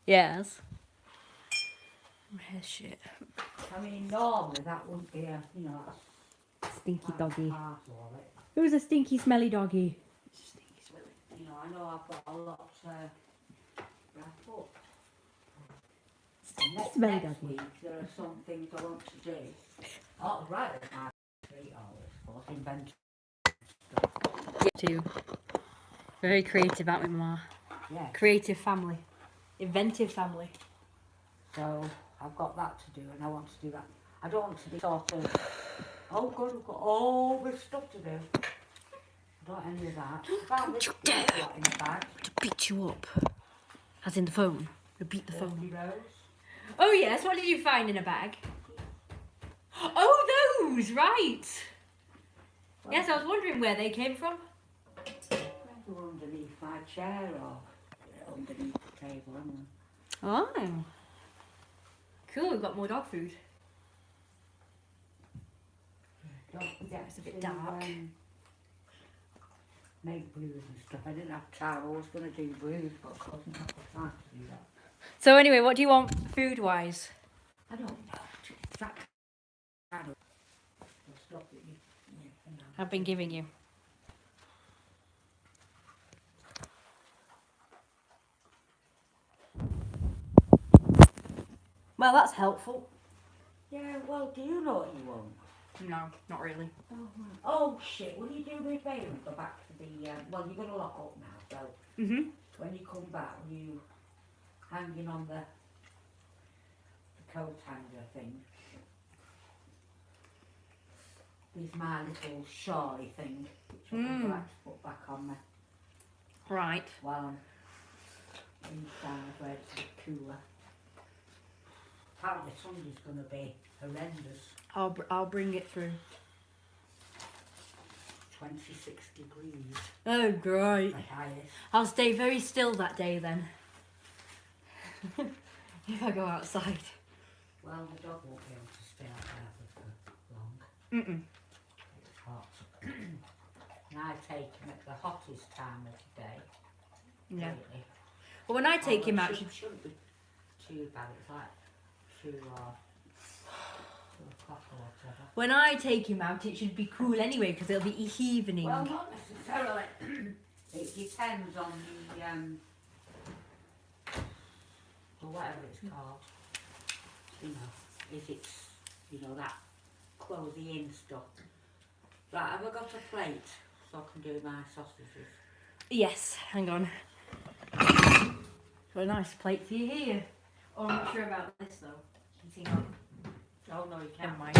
Yes. Shit. I mean, normally that wouldn't be a, you know, Stinky doggy. part of it. Who's a stinky, smelly doggy? Stinky, smelly. You know, I know I've got a lot to wrap up. Smelly Next doggy. week there are some things I want to do. Oh, right at my 3 hours for invention stuff. Yeah, too. Very creative, aren't we, Mama? Yeah. Creative family. Inventive family. So I've got that to do, and I want to do that. I don't want to be sort of, oh God, I've got all this stuff to do. I don't want any of that. About this lot in the bag. To beat you up. As in the phone. To beat the phone. Rose. Oh yes, what did you find in a bag? Oh, those, right. Yes, I was wondering where they came from. They were underneath my chair or underneath the table. Anyway. Oh. Cool, we've got more dog food. Don't forget It's a bit to, dark. Make blues and stuff. I didn't have time. I was going to do blues, but I couldn't have the time to do that. So anyway, what do you want food-wise? I don't know. That kind of stuff that you I've been giving you. Well, that's helpful. Yeah, well, do you know what you want? No, not really. Oh, shit. Will you do me a favour and go back to the... well, you're going to lock up now, so... When you come back, you hanging on the coat hanger thing. There's my little shawly thing, which I would like to put back on me Right. while I'm inside where it's a bit cooler. Apparently Sunday's going to be horrendous. I'll bring it through. 26 degrees. Oh, great. The highest. I'll stay very still that day then. If I go outside. Well, the dog won't be able to stay out there for long. It's hot. And I take him at the hottest time of the day. Yeah. Really. Well, when I take him out, It shouldn't be too bad. It's like 2 o'clock or whatever. when I take him out, it should be cool anyway because it'll be evening. Well, not necessarily. It depends on the or whatever it's called. You know, if it's, you know, that closing in stuff. Right, have I got a plate so I can do my sausages? Yes, hang on. Got a nice plate for you here. Oh, I'm not sure about this though. Oh no, you Never can't. mind.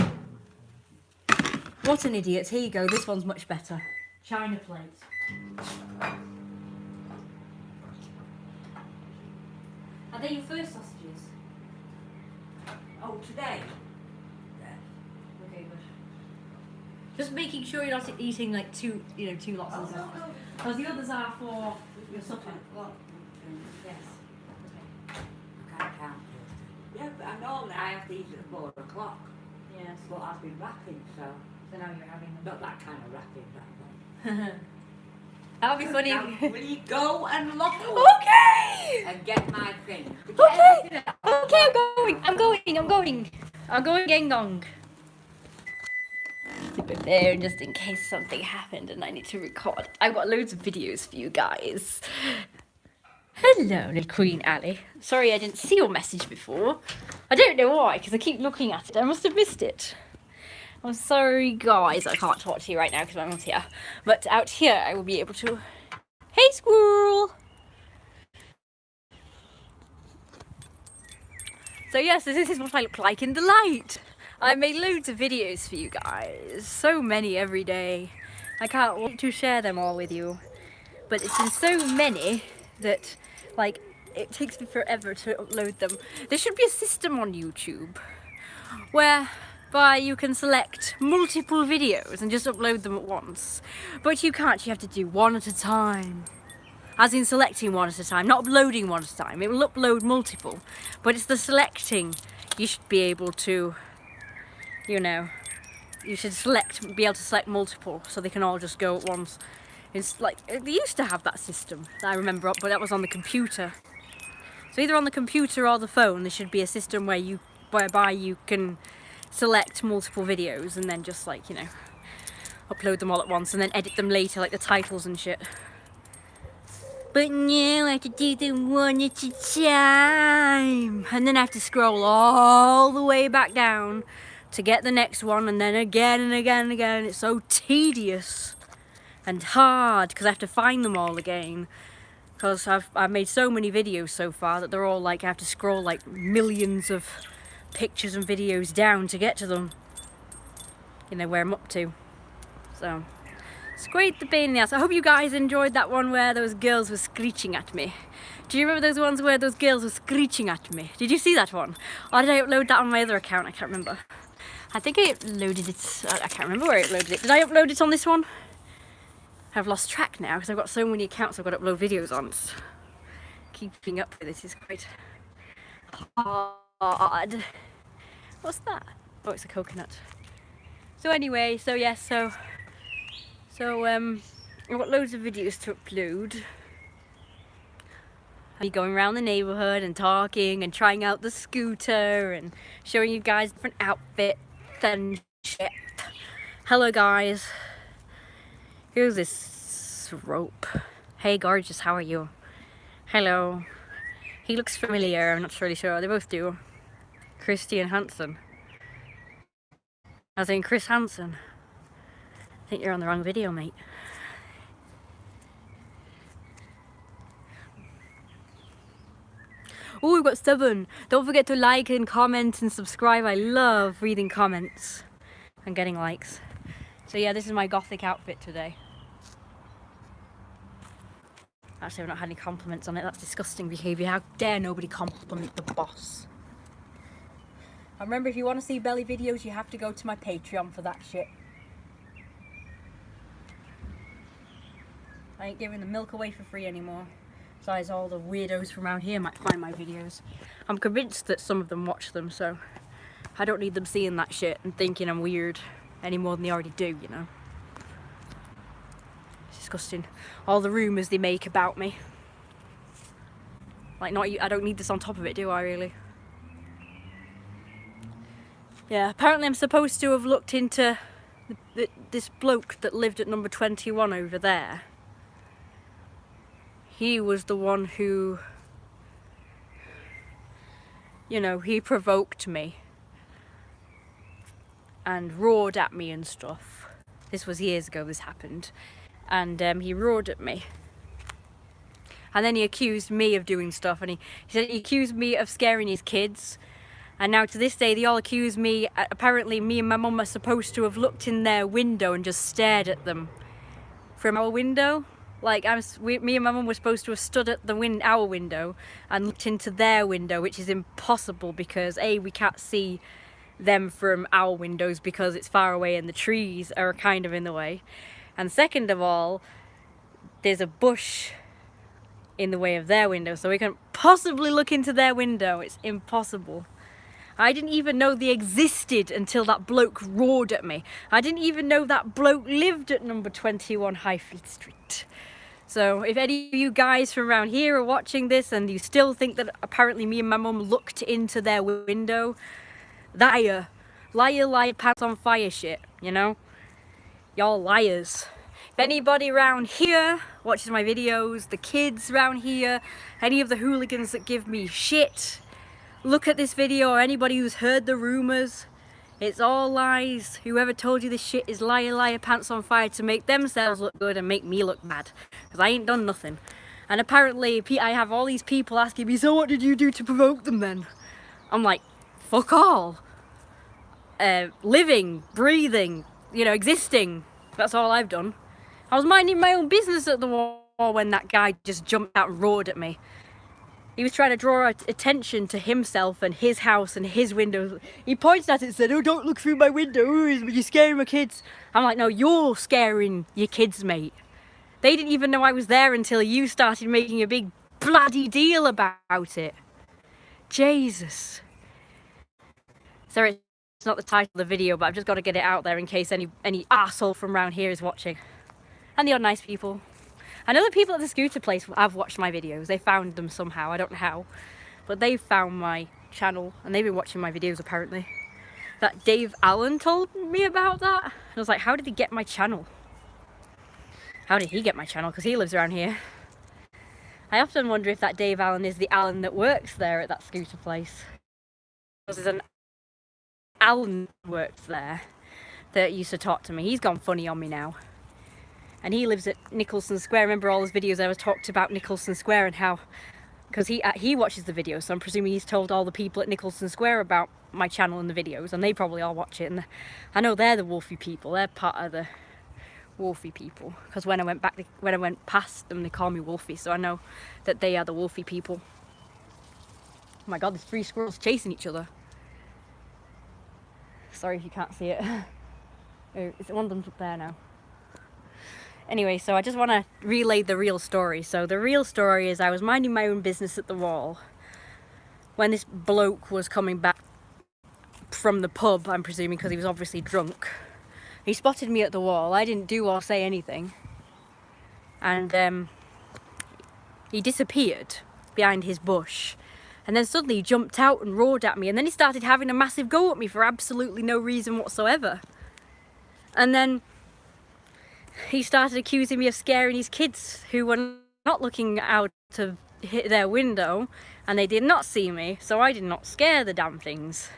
What an idiot. Here you go. This one's much better. China plate. Are they your first sausages? Oh, today? Okay, good. Just making sure you're not eating like two lots of stuff. Because the others are for your supper. Yes. I can't count. Yeah, but I normally I have these at 4 o'clock. Yes. But I've been wrapping, so So now you're having them. not that kind of wrapping. That would be funny. Now, will you go and lock up Okay! and get my thing? Okay! Okay, I'm going, gang gong. Keep it there just in case something happened and I need to record. I've got loads of videos for you guys. Hello, little Queen Ali. Sorry I didn't see your message before. I don't know why, because I keep looking at it. I must have missed it. I'm sorry, guys. I can't talk to you right now because my mum's here. But out here, I will be able to. Hey, squirrel! So yes, this is what I look like in the light. I made loads of videos for you guys. So many every day. I can't wait to share them all with you. But it's been so many that, like, it takes me forever to upload them. There should be a system on YouTube whereby you can select multiple videos and just upload them at once. But you can't, you have to do one at a time. As in selecting one at a time, not uploading one at a time. It will upload multiple, but it's the selecting. You should be able to, you know, you should be able to select multiple so they can all just go at once. It's like, they used to have that system, I remember, but that was on the computer. So either on the computer or the phone, there should be a system whereby you can select multiple videos and then just like, you know, upload them all at once and then edit them later, like the titles and shit. But no, I have to do them one at a time. And then I have to scroll all the way back down to get the next one, and then again and again and again. It's so tedious and hard because I have to find them all again. Because I've made so many videos so far that they're all like, I have to scroll like millions of pictures and videos down to get to them. You know, where I'm up to. So, it's quite the pain in the ass. I hope you guys enjoyed that one where those girls were screeching at me. Do you remember those ones where those girls were screeching at me? Did you see that one? Or did I upload that on my other account? I can't remember. I think I uploaded it. I can't remember where I uploaded it. Did I upload it on this one? I've lost track now because I've got so many accounts I've got to upload videos on. So keeping up with this is quite hard. What's that? Oh, it's a coconut. So anyway, so yes, so I've got loads of videos to upload. I'll be going around the neighbourhood and talking and trying out the scooter and showing you guys different outfits and shit. Hello guys. Here's this rope. Hey gorgeous, how are you? Hello. He looks familiar, I'm not really sure. They both do. Christian Hansen. I was saying Chris Hansen. I think you're on the wrong video, mate. Oh, we've got 7. Don't forget to like and comment and subscribe. I love reading comments and getting likes. So yeah, this is my gothic outfit today. Actually, I've not had any compliments on it. That's disgusting behaviour. How dare nobody compliment the boss? And remember, if you want to see belly videos, you have to go to my Patreon for that shit. I ain't giving the milk away for free anymore. Besides, all the weirdos from around here might find my videos. I'm convinced that some of them watch them, so I don't need them seeing that shit and thinking I'm weird any more than they already do, you know. It's disgusting. All the rumours they make about me. Like, I don't need this on top of it, do I, really? Yeah, apparently I'm supposed to have looked into this bloke that lived at number 21 over there. He was the one who, you know, he provoked me and roared at me and stuff. This was years ago this happened. And he roared at me. And then he accused me of doing stuff, and he accused me of scaring his kids. And now to this day they all accuse me. Apparently me and my mum are supposed to have looked in their window and just stared at them from our window. Like, me and my mum were supposed to have stood at our window and looked into their window, which is impossible because A, we can't see them from our windows because it's far away and the trees are kind of in the way. And second of all, there's a bush in the way of their window, so we can't possibly look into their window. It's impossible. I didn't even know they existed until that bloke roared at me. I didn't even know that bloke lived at number 21 Highfield Street. So if any of you guys from around here are watching this and you still think that apparently me and my mum looked into their window, liar, pants on fire shit, you know? Y'all liars. If anybody around here watches my videos, the kids around here, any of the hooligans that give me shit, look at this video, or anybody who's heard the rumours, it's all lies. Whoever told you this shit is liar, pants on fire to make themselves look good and make me look bad. Because I ain't done nothing. And apparently I have all these people asking me, so what did you do to provoke them then? I'm like, fuck all. Living, breathing, you know, existing. That's all I've done. I was minding my own business at the wall when that guy just jumped out and roared at me. He was trying to draw attention to himself and his house and his windows. He pointed at it and said, oh, don't look through my window, you're scaring my kids. I'm like, no, you're scaring your kids, mate. They didn't even know I was there until you started making a big bloody deal about it. Jesus. Sorry, it's not the title of the video, but I've just got to get it out there in case any arsehole from around here is watching. And the odd nice people. I know the people at the scooter place have watched my videos. They found them somehow. I don't know how. but they've found my channel and they've been watching my videos apparently. That Dave Allen told me about that. And I was like, how did he get my channel? How did he get my channel? Because he lives around here. I often wonder if that Dave Allen is the Allen that works there at that scooter place. Because there's an Allen who works there that used to talk to me. He's gone funny on me now. And he lives at Nicholson Square. Remember all those videos I was talked about Nicholson Square and how, because he watches the videos, so I'm presuming he's told all the people at Nicholson Square about my channel and the videos, and they probably all watch it. And I know they're the Wolfie people. They're part of the Wolfie people. Because when I went past them, they call me Wolfie, so I know that they are the Wolfie people. Oh my God, there's 3 squirrels chasing each other. Sorry if you can't see it. Oh, one of them's up there now. Anyway, so I just want to relay the real story. So the real story is I was minding my own business at the wall when this bloke was coming back from the pub, I'm presuming, because he was obviously drunk. He spotted me at the wall. I didn't do or say anything. And he disappeared behind his bush. And then suddenly he jumped out and roared at me. And then he started having a massive go at me for absolutely no reason whatsoever. And then he started accusing me of scaring his kids who were not looking out of their window, and they did not see me, so I did not scare the damn things.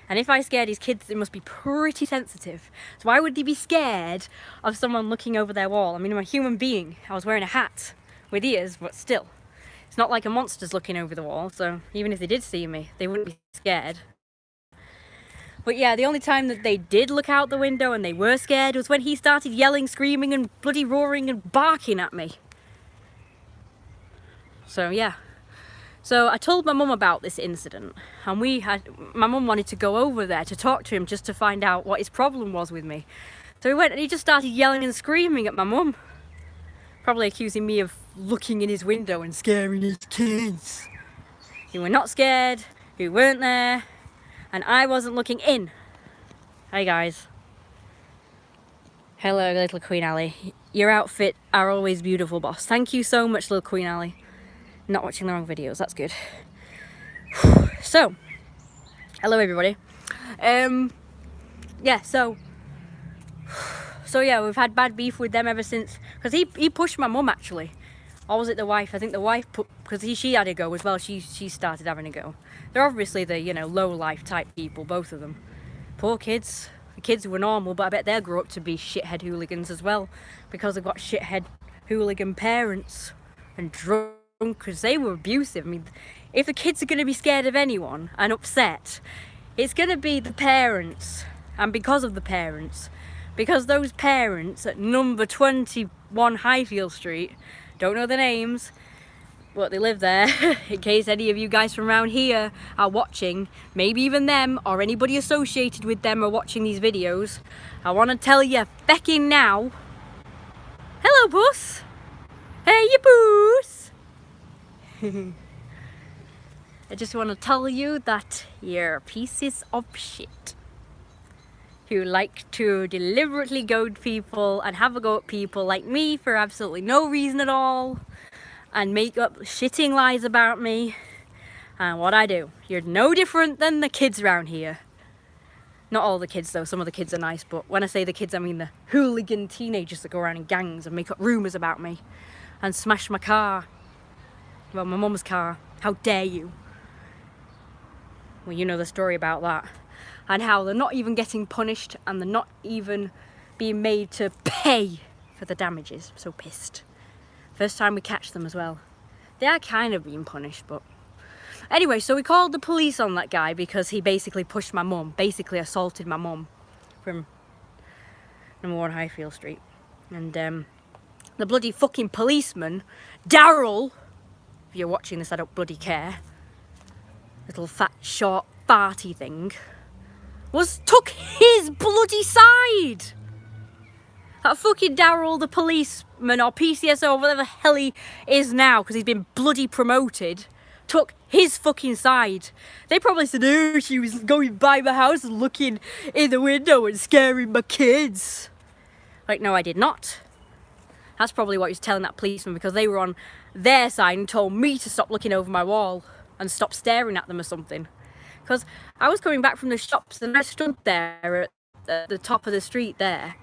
And if I scared his kids, they must be pretty sensitive. So why would they be scared of someone looking over their wall? I mean, I'm a human being. I was wearing a hat with ears, but still. It's not like a monster's looking over the wall, so even if they did see me, they wouldn't be scared. But yeah, the only time that they did look out the window and they were scared was when he started yelling, screaming and bloody roaring and barking at me. So yeah. So I told my mum about this incident, and my mum wanted to go over there to talk to him just to find out what his problem was with me. So he went and he just started yelling and screaming at my mum. Probably accusing me of looking in his window and scaring his kids. Who were not scared, who weren't there, and I wasn't looking in. Hi guys. Hello little Queen Ali. Your outfit are always beautiful, boss. Thank you so much, little Queen Ali. Not watching the wrong videos, that's good. So, hello everybody. Yeah, so yeah, we've had bad beef with them ever since, because he pushed my mum actually. Or was it the wife? I think the wife put, because she had a go as well. She started having a go. They're obviously the, you know, low life type people, both of them. Poor kids. The kids were normal, but I bet they'll grow up to be shithead hooligans as well, because they've got shithead hooligan parents and drunk, because they were abusive. I mean, if the kids are going to be scared of anyone and upset, it's going to be the parents. And because of the parents, because those parents at number 21 Highfield Street, don't know the names, but they live there. In case any of you guys from around here are watching, maybe even them or anybody associated with them are watching these videos, I want to tell you fecking now. Hello, Puss. Hey, you Puss. I just want to tell you that you're pieces of shit who like to deliberately goad people and have a go at people like me for absolutely no reason at all, and make up shitting lies about me and what I do. You're no different than the kids around here. Not all the kids though, some of the kids are nice, but when I say the kids I mean the hooligan teenagers that go around in gangs and make up rumours about me and smash my car. Well, my mum's car. How dare you? Well, you know the story about that. And how they're not even getting punished and they're not even being made to pay for the damages. I'm so pissed. First time we catch them as well. They are kind of being punished, but... Anyway, so we called the police on that guy because he basically pushed my mum. Basically assaulted my mum from number 1 Highfield Street. And the bloody fucking policeman, Daryl, if you're watching this I don't bloody care, little fat, short, farty thing, took his bloody side. That fucking Daryl, the policeman, or PCSO, whatever the hell he is now, because he's been bloody promoted, took his fucking side. They probably said, oh, she was going by my house and looking in the window and scaring my kids. Like, no, I did not. That's probably what he was telling that policeman, because they were on their side and told me to stop looking over my wall. and stop staring at them or something. Because I was coming back from the shops and I stood there at the top of the street there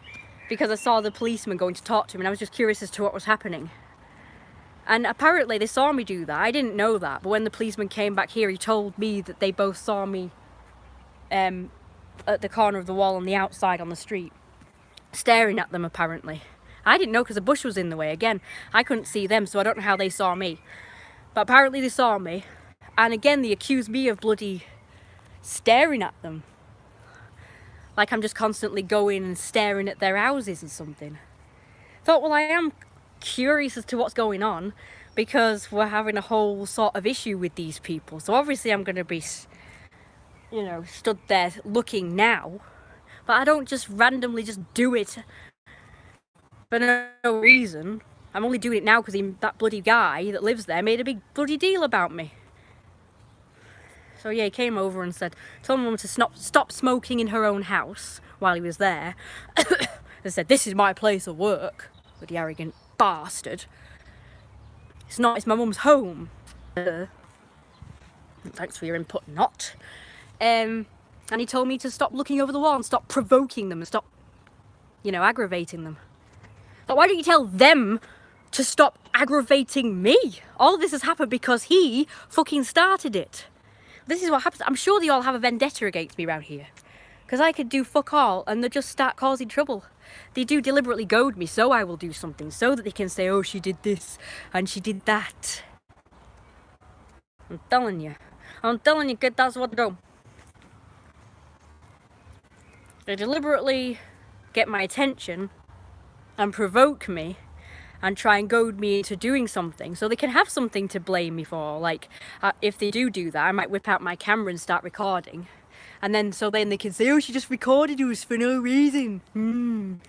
because I saw the policeman going to talk to him, and I was just curious as to what was happening. And apparently they saw me do that. I didn't know that, but when the policeman came back here, he told me that they both saw me at the corner of the wall on the outside on the street, staring at them apparently. I didn't know because the bush was in the way. Again, I couldn't see them, so I don't know how they saw me. But apparently they saw me, and again they accused me of bloody staring at them. Like I'm just constantly going and staring at their houses or something. Thought, well, I am curious as to what's going on because we're having a whole sort of issue with these people. So obviously I'm going to be, you know, stood there looking now. But I don't just randomly just do it for no reason. I'm only doing it now because that bloody guy that lives there made a big bloody deal about me. So yeah, he came over and told Mum to stop smoking in her own house while he was there. And said, this is my place of work. Bloody arrogant bastard. It's not, it's my mum's home. Thanks for your input, not. And he told me to stop looking over the wall and stop provoking them and stop, you know, aggravating them. Like, why don't you tell them to stop aggravating me? All of this has happened because he fucking started it. This is what happens. I'm sure they all have a vendetta against me around here. Because I could do fuck all and they just start causing trouble. They do deliberately goad me, so I will do something so that they can say, oh, she did this and she did that. I'm telling you, kid, that's what they do. They deliberately get my attention and provoke me and try and goad me into doing something so they can have something to blame me for. Like, if they do that, I might whip out my camera and start recording. And then they can say, oh, she just recorded us for no reason.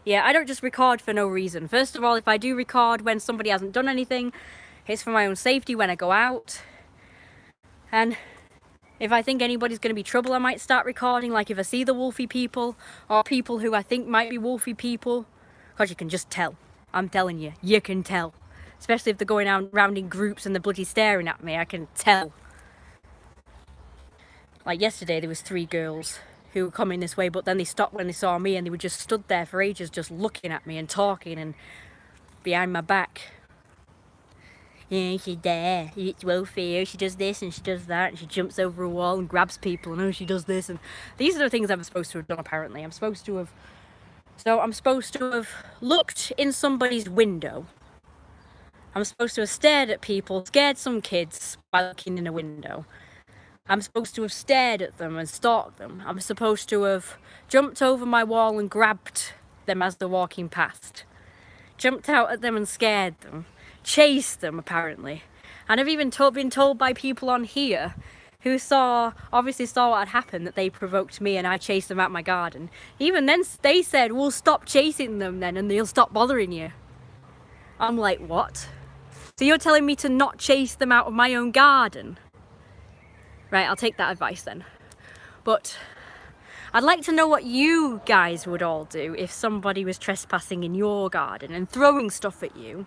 Yeah, I don't just record for no reason. First of all, if I do record when somebody hasn't done anything, it's for my own safety when I go out. And if I think anybody's going to be trouble, I might start recording. Like if I see the wolfy people or people who I think might be wolfy people. Because you can just tell. I'm telling you, you can tell. Especially if they're going around in groups and they're bloody staring at me, I can tell. Like yesterday, there was 3 girls who were coming this way, but then they stopped when they saw me and they were just stood there for ages just looking at me and talking and behind my back. Yeah, she's there, it's welfare, she does this and she does that and she jumps over a wall and grabs people and oh, she does this. And these are the things I'm supposed to have done apparently. I'm supposed to have looked in somebody's window. I'm supposed to have stared at people, scared some kids by looking in a window. I'm supposed to have stared at them and stalked them. I'm supposed to have jumped over my wall and grabbed them as they're walking past. Jumped out at them and scared them. Chased them, apparently. And I've even been told by people on here who obviously saw what had happened, that they provoked me and I chased them out my garden. Even then, they said, well, stop chasing them then and they'll stop bothering you. I'm like, what? So you're telling me to not chase them out of my own garden? Right, I'll take that advice then. But I'd like to know what you guys would all do if somebody was trespassing in your garden and throwing stuff at you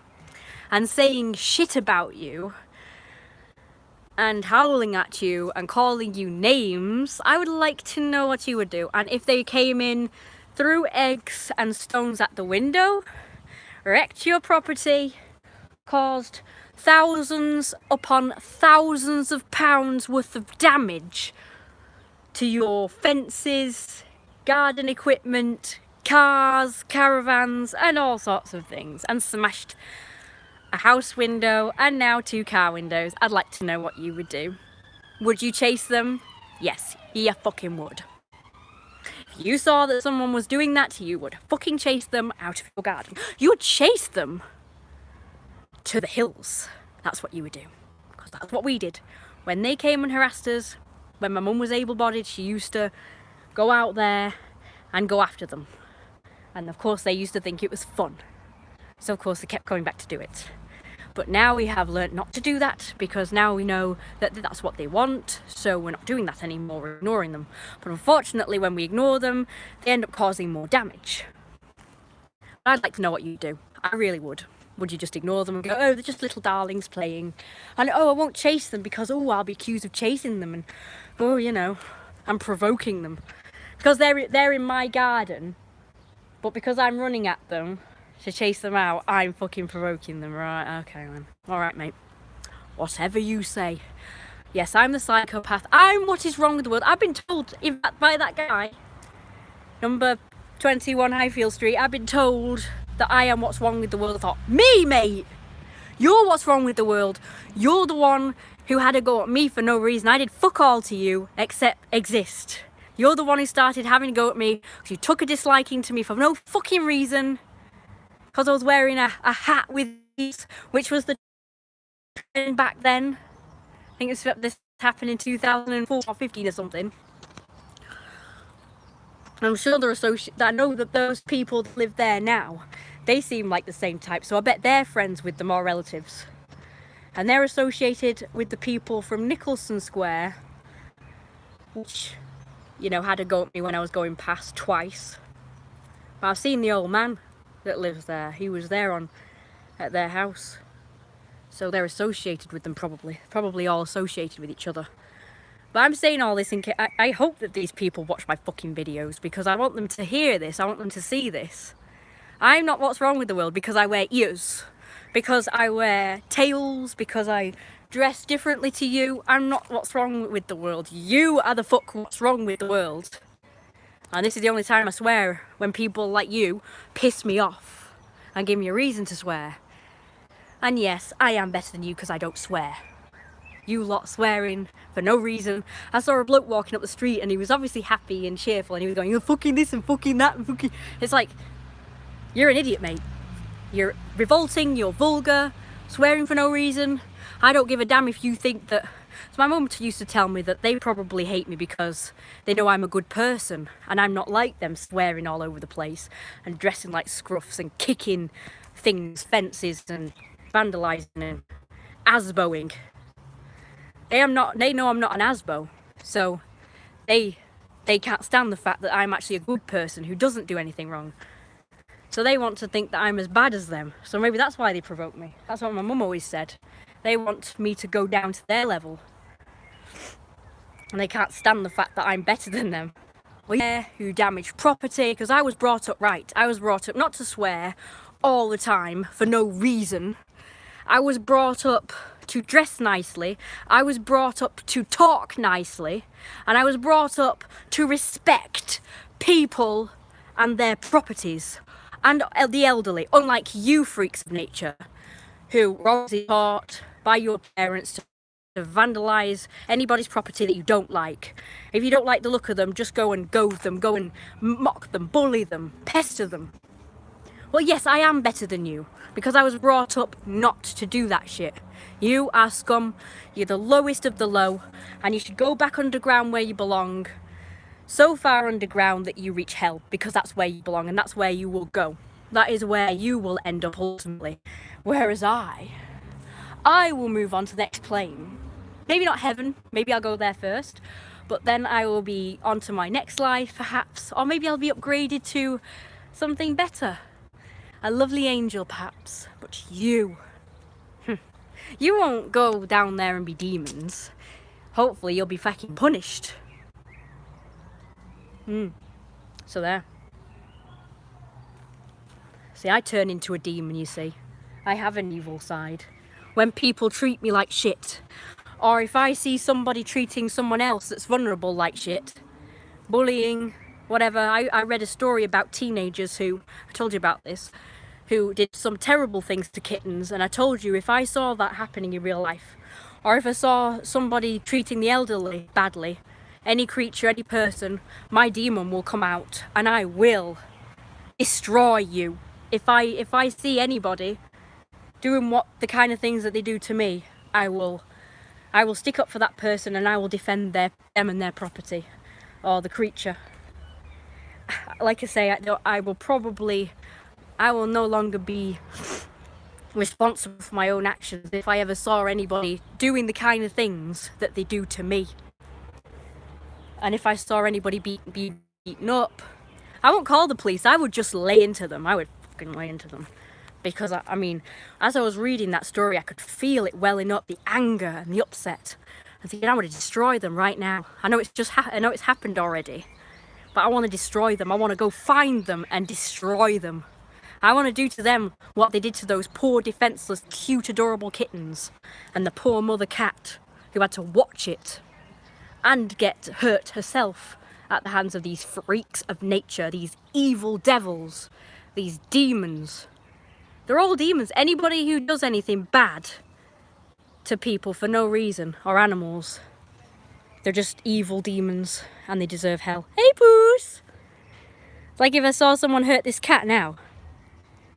and saying shit about you and howling at you and calling you names. I would like to know what you would do. And if they came in, threw eggs and stones at the window, wrecked your property, caused thousands upon thousands of pounds worth of damage to your fences, garden equipment, cars, caravans and all sorts of things, and smashed a house window and now 2 car windows, I'd like to know what you would do. Would you chase them? Yes, you fucking would. If you saw that someone was doing that, you would fucking chase them out of your garden. You would chase them to the hills. That's what you would do. Because that's what we did. When they came and harassed us, when my mum was able-bodied, she used to go out there and go after them. And of course they used to think it was fun. So of course they kept coming back to do it. But now we have learnt not to do that, because now we know that that's what they want, so we're not doing that anymore, we're ignoring them. But unfortunately when we ignore them, they end up causing more damage. But I'd like to know what you do. I really would. Would you just ignore them and go, oh, they're just little darlings playing? And oh, I won't chase them because, oh, I'll be accused of chasing them and, oh, you know, I'm provoking them. Because they're in my garden, but because I'm running at them to chase them out, I'm fucking provoking them. Right, okay then. Alright, mate. Whatever you say. Yes, I'm the psychopath. I'm what is wrong with the world. I've been told, in fact, by that guy, number 21 Highfield Street, I've been told that I am what's wrong with the world. I thought, me, mate! You're what's wrong with the world. You're the one who had a go at me for no reason. I did fuck all to you except exist. You're the one who started having a go at me because you took a disliking to me for no fucking reason. Because I was wearing a hat with these, which was the trend back then. I think this happened in 2004 or 15 or something. I'm sure they're associated. I know that those people that live there now, they seem like the same type, so I bet they're friends with them or relatives. And they're associated with the people from Nicholson Square, which, you know, had a go at me when I was going past twice. But I've seen the old man that lives there. He was there at their house. So they're associated with them probably all associated with each other. But I'm saying all this in case, I hope that these people watch my fucking videos because I want them to hear this, I want them to see this. I'm not what's wrong with the world because I wear ears, because I wear tails, because I dress differently to you. I'm not what's wrong with the world. You are the fuck what's wrong with the world. And this is the only time I swear, when people like you piss me off and give me a reason to swear. And yes, I am better than you because I don't swear. You lot swearing for no reason. I saw a bloke walking up the street and he was obviously happy and cheerful and he was going, you're fucking this and fucking that and fucking... It's like, you're an idiot, mate. You're revolting, you're vulgar, swearing for no reason. I don't give a damn if you think that... So my mum used to tell me that they probably hate me because they know I'm a good person and I'm not like them, swearing all over the place and dressing like scruffs and kicking things, fences and vandalising and asboing. They know I'm not an asbo, so they can't stand the fact that I'm actually a good person who doesn't do anything wrong. So they want to think that I'm as bad as them. So maybe that's why they provoke me. That's what my mum always said. They want me to go down to their level. And they can't stand the fact that I'm better than them. Well, yeah, who damage property, because I was brought up right. I was brought up not to swear all the time for no reason. I was brought up to dress nicely. I was brought up to talk nicely. And I was brought up to respect people and their properties. And the elderly, unlike you freaks of nature, who were obviously taught by your parents to vandalise anybody's property that you don't like. If you don't like the look of them, just go and goad them, go and mock them, bully them, pester them. Well, yes, I am better than you, because I was brought up not to do that shit. You are scum, you're the lowest of the low, and you should go back underground where you belong. So far underground that you reach hell, because that's where you belong and that's where you will go. That is where you will end up ultimately. Whereas I will move on to the next plane. Maybe not heaven, maybe I'll go there first, but then I will be on to my next life perhaps, or maybe I'll be upgraded to something better. A lovely angel perhaps, but you won't go down there and be demons. Hopefully you'll be fucking punished. So there. See, I turn into a demon, you see. I have an evil side. When people treat me like shit, or if I see somebody treating someone else that's vulnerable like shit, bullying, whatever. I read a story about teenagers who, I told you about this, who did some terrible things to kittens, and I told you if I saw that happening in real life, or if I saw somebody treating the elderly badly, any creature, any person, my demon will come out and I will destroy you. If I see anybody doing the kind of things that they do to me, I will stick up for that person and I will defend them and their property, or the creature. Like I say, I will no longer be responsible for my own actions if I ever saw anybody doing the kind of things that they do to me. And if I saw anybody beaten up, I won't call the police, I would just lay into them. I would fucking lay into them. because I mean, as I was reading that story, I could feel it welling up, the anger and the upset. I thinking, I want to destroy them right now. I know I know it's happened already, but I want to destroy them. I want to go find them and destroy them. I want to do to them what they did to those poor, defenseless, cute, adorable kittens, and the poor mother cat who had to watch it and get hurt herself at the hands of these freaks of nature, these evil devils, these demons. They're all demons. Anybody who does anything bad to people for no reason, or animals, they're just evil demons and they deserve hell. Hey, Poos! It's like if I saw someone hurt this cat now,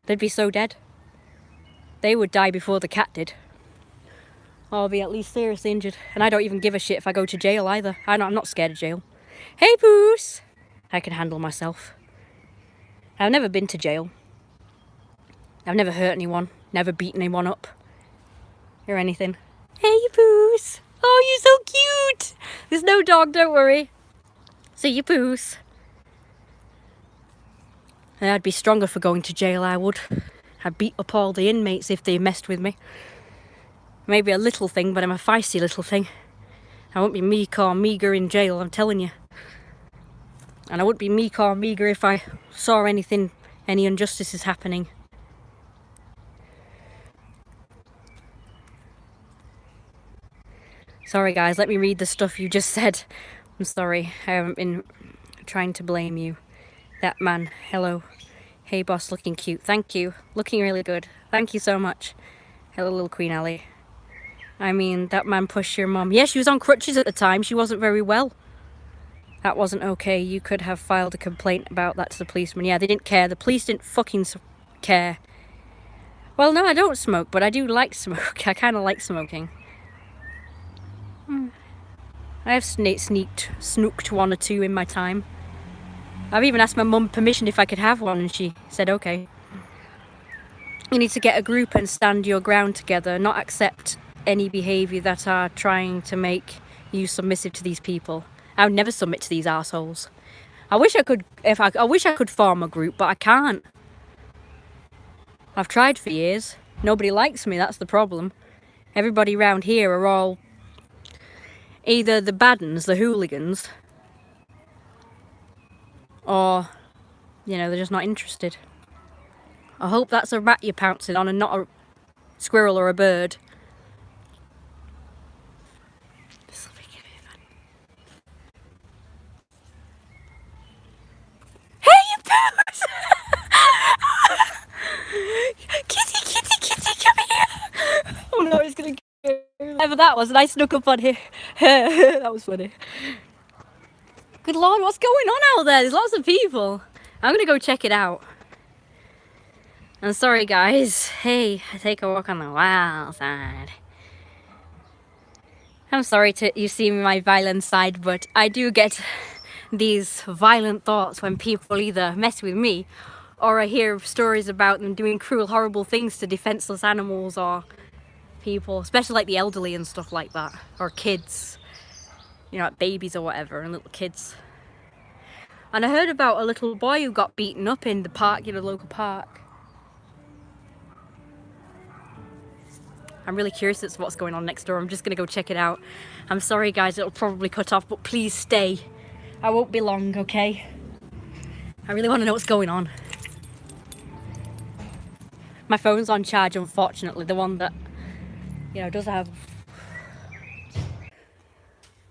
they'd be so dead. They would die before the cat did. Or be at least seriously injured. And I don't even give a shit if I go to jail either. I'm not scared of jail. Hey, Poos! I can handle myself. I've never been to jail. I've never hurt anyone, never beaten anyone up, or anything. Hey, Poos! Oh, you're so cute! There's no dog, don't worry. See you, Poos. I'd be stronger for going to jail, I would. I'd beat up all the inmates if they messed with me. Maybe a little thing, but I'm a feisty little thing. I won't be meek or meagre in jail, I'm telling you. And I wouldn't be meek or meagre if I saw anything, any injustices happening. Sorry guys, let me read the stuff you just said. I'm sorry, I haven't been trying to blame you. That man, hello. Hey boss, looking cute. Thank you. Looking really good. Thank you so much. Hello, little Queen Alley. I mean, that man pushed your mum. Yeah, she was on crutches at the time. She wasn't very well. That wasn't okay. You could have filed a complaint about that to the policeman. Yeah, they didn't care. The police didn't fucking care. Well, no, I don't smoke, but I do like smoke. I kind of like smoking. I have snooked one or two in my time. I've even asked my mum permission if I could have one, and she said okay. You need to get a group and stand your ground together, not accept any behaviour that are trying to make you submissive to these people. I would never submit to these assholes. I wish I could. I wish I could form a group, but I can't. I've tried for years. Nobody likes me. That's the problem. Everybody around here are all either the bad uns, the hooligans, or, you know, they're just not interested. I hope that's a rat you're pouncing on and not a squirrel or a bird. Hey, you Poos! Kitty, come here! Oh no, it's gonna go. Whatever that was, and I snuck up on here. That was funny. Good lord, what's going on out there? There's lots of people. I'm gonna go check it out. I'm sorry guys. Hey, I take a walk on the wild side. I'm sorry to you see my violent side, but I do get these violent thoughts when people either mess with me or I hear stories about them doing cruel, horrible things to defenseless animals or people, especially like the elderly and stuff like that, or kids, you know, like babies or whatever, and little kids. And I heard about a little boy who got beaten up in the park, you know, the local park. I'm really curious as to what's going on next door. I'm just gonna go check it out. I'm sorry guys, it'll probably cut off, but please stay. I won't be long, okay? I really want to know what's going on. My phone's on charge, unfortunately, the one that, you know, does have...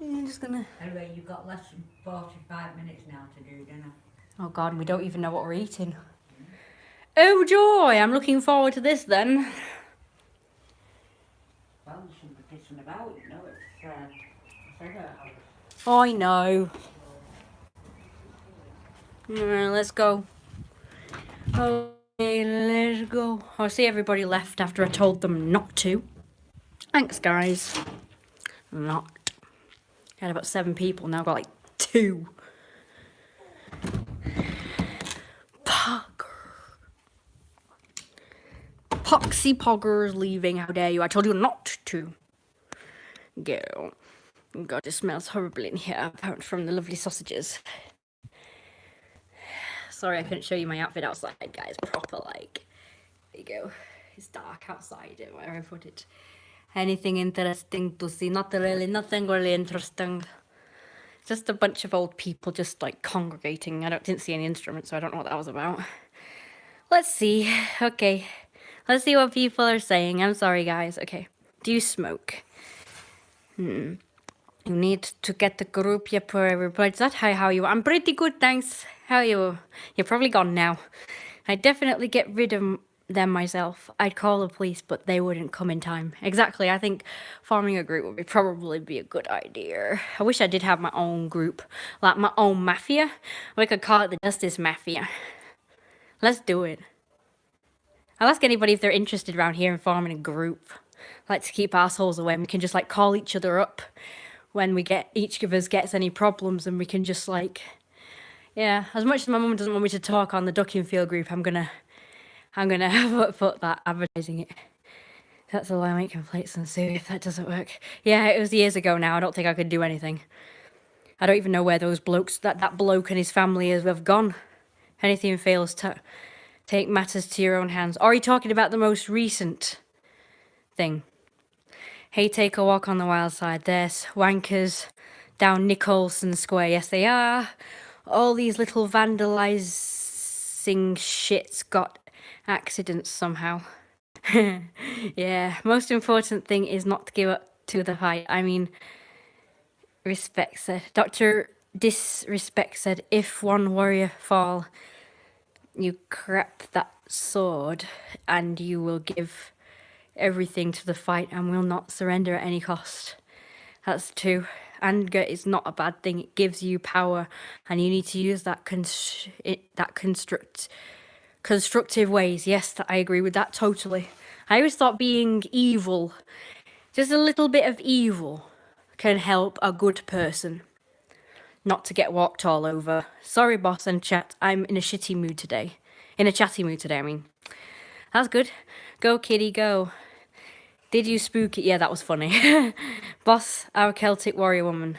I'm just gonna... Anyway, you've got less than 45 minutes now to do dinner. Oh God, we don't even know what we're eating. Oh joy, I'm looking forward to this then. Well, you shouldn't be pissing about, you know, it's her house. Oh, I know. Let's go. Okay, let's go. I see everybody left after I told them not to. Thanks, guys. Not. I had about 7 people, now I've got like 2. Poxy Pogger's leaving, how dare you? I told you not to. Go. God, it smells horrible in here, apart from the lovely sausages. Sorry I couldn't show you my outfit outside, guys, proper like. There you go. It's dark outside, where I put it. Anything interesting to see? Not really, nothing really interesting. Just a bunch of old people just like congregating. Didn't see any instruments, so I don't know what that was about. Let's see. Okay. Let's see what people are saying. I'm sorry, guys. Okay. Do you smoke? You need to get the group. Yep, everybody. Is that how you? I'm pretty good, thanks. How are you? You're probably gone now. I'd definitely get rid of them myself. I'd call the police, but they wouldn't come in time. Exactly. I think forming a group would probably be a good idea. I wish I did have my own group, like my own mafia. We could call it the Justice Mafia. Let's do it. I'll ask anybody if they're interested around here in forming a group. I like to keep assholes away. We can just like call each other up when we get each of us gets any problems, and we can just like, yeah. As much as my mum doesn't want me to talk on the ducking field group, I'm gonna put that advertising it. That's all I make complaints and sue if that doesn't work. Yeah, it was years ago now. I don't think I could do anything. I don't even know where those blokes, that bloke and his family have gone. Anything fails to take matters to your own hands. Or are you talking about the most recent thing? Hey, take a walk on the wild side. There's wankers down Nicholson Square. Yes, they are. All these little vandalizing shits got accidents somehow. Yeah, most important thing is not to give up to the fight. I mean, respect said. Dr. Disrespect said, if one warrior fall, you crap that sword and you will give everything to the fight and will not surrender at any cost. That's true. Anger is not a bad thing. It gives you power, and you need to use that constructive ways. Yes, I agree with that totally. I always thought being evil, just a little bit of evil, can help a good person not to get walked all over. Sorry, boss and chat. I'm in a shitty mood today. In a chatty mood today, I mean. That's good. Go, kitty, go. Did you spook it? Yeah, that was funny. Boss, our Celtic warrior woman.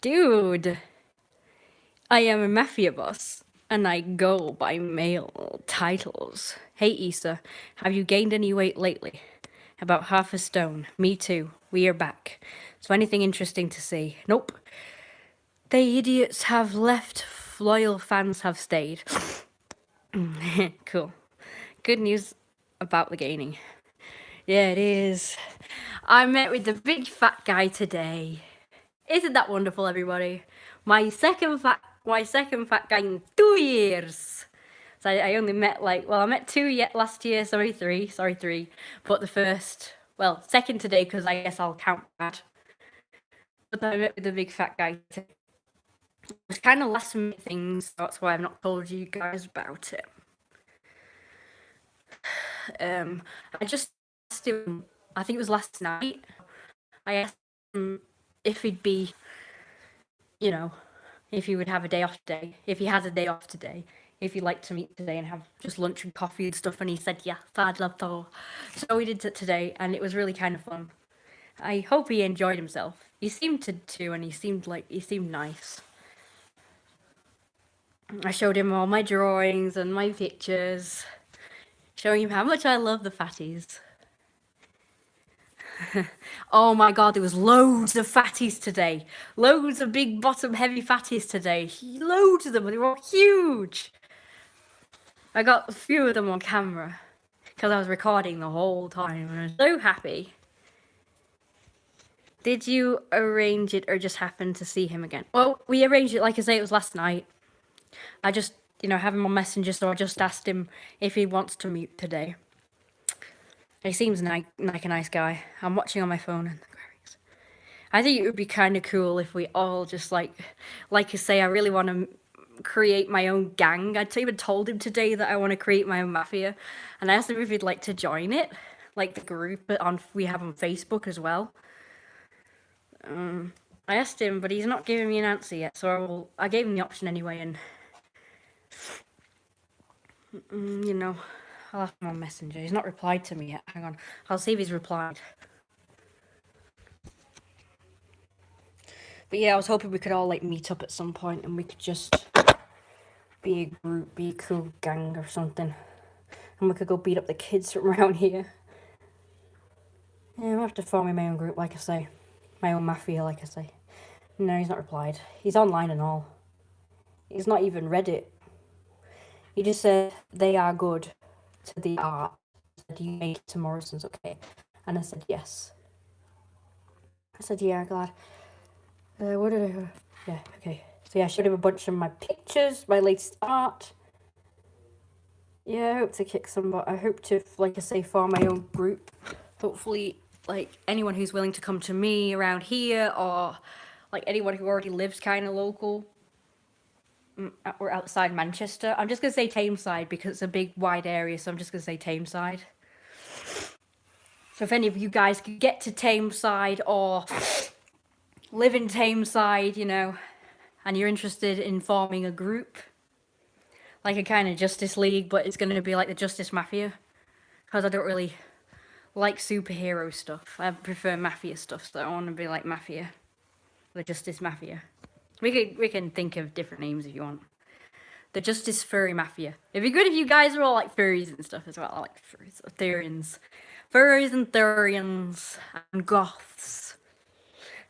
Dude, I am a mafia boss, and I go by male titles. Hey, Issa, have you gained any weight lately? About half a stone. Me too. We are back. So anything interesting to see? Nope. They idiots have left. Loyal fans have stayed. Cool. Good news about the gaining. Yeah, it is. I met with the big fat guy today. Isn't that wonderful, everybody? My second fat guy in 2 years. So I only met I met two yet last year. Sorry, three. But the first, second today, because I guess I'll count that. But I met with the big fat guy today. It was kind of last minute things. That's why I've not told you guys about it. I just asked him, I think it was last night, I asked him if he'd be, if he would have a day off today, if he has a day off today, if he'd like to meet today and have just lunch and coffee and stuff, and he said, yeah, I'd love to. So we did it today, and it was really kind of fun. I hope he enjoyed himself. He seemed to too, and he seemed nice. I showed him all my drawings and my pictures, showing him how much I love the fatties. Oh my god, there was loads of fatties today. Loads of big bottom heavy fatties today. Loads of them, they were all huge. I got a few of them on camera because I was recording the whole time and I was so happy. Did you arrange it or just happen to see him again? Well, we arranged it, like I say, it was last night. I just, have him on Messenger, so I just asked him if he wants to meet today. He seems like a nice guy. I'm watching on my phone and the queries. I think it would be kind of cool if we all just like I say, I really want to create my own gang. I even told him today that I want to create my own mafia, and I asked him if he'd like to join it, like the group we have on Facebook as well. I asked him, but he's not giving me an answer yet, so I gave him the option anyway, and I'll ask him on Messenger. He's not replied to me yet. Hang on. I'll see if he's replied. But yeah, I was hoping we could all meet up at some point and we could just be a group, be a cool gang or something. And we could go beat up the kids from around here. Yeah, I'll have to form my own group, like I say. My own mafia, like I say. No, he's not replied. He's online and all. He's not even read it. He just said, they are good to the art. Do you make it to Morrison's okay? And I said, yes. I said, yeah, glad. What did I... Yeah, okay. So yeah, I showed him a bunch of my pictures, my latest art. Yeah, I hope to kick some butt. I hope to, like I say, form my own group. Hopefully, like, anyone who's willing to come to me around here, or like anyone who already lives kind of local or outside Manchester. I'm just going to say Tameside because it's a big, wide area, so I'm just going to say Tameside. So if any of you guys could get to Tameside or live in Tameside, you know, and you're interested in forming a group, like a kind of Justice League, but it's going to be like the Justice Mafia, because I don't really like superhero stuff. I prefer Mafia stuff, so I want to be like Mafia, the Justice Mafia. We can think of different names if you want. The Justice Furry Mafia. It'd be good if you guys were all like furries and stuff as well. I like furries, Thurians. Furries and Thurians and Goths.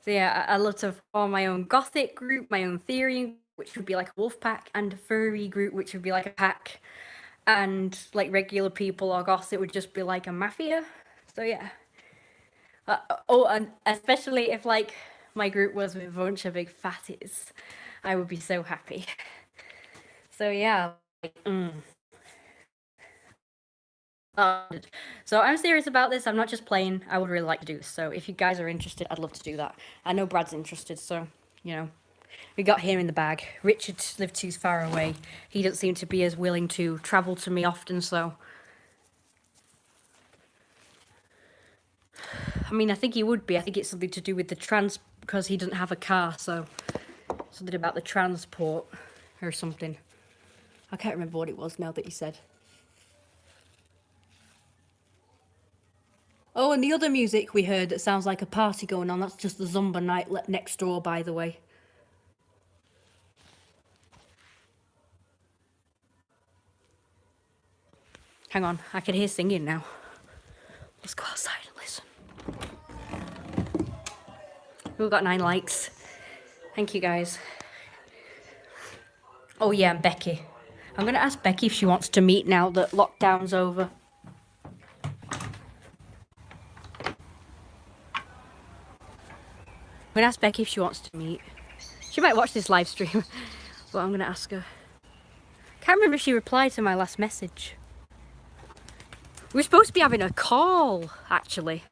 So yeah, I love to form my own Gothic group, my own Thurian, which would be like a wolf pack, and a furry group, which would be like a pack. And like regular people or Goths, it would just be like a Mafia. So yeah. Oh, and especially if like my group was with a bunch of big fatties, I would be so happy. So yeah, like, so I'm serious about this. I'm not just playing. I would really like to do this. So if you guys are interested, I'd love to do that. I know Brad's interested, so you know, we got him in the bag. Richard lived too far away. He doesn't seem to be as willing to travel to me often, so. I mean, I think he would be. I think it's something to do with the because he doesn't have a car, so something about the transport or something. I can't remember what it was now that you said. Oh, and the other music we heard that sounds like a party going on, that's just the Zumba night next door, by the way. Hang on, I can hear singing now. Let's go outside and listen. We've got 9 likes. Thank you, guys. Oh yeah, and Becky. I'm going to ask Becky if she wants to meet now that lockdown's over. I'm going to ask Becky if she wants to meet. She might watch this live stream, but I'm going to ask her. Can't remember if she replied to my last message. We were supposed to be having a call, actually.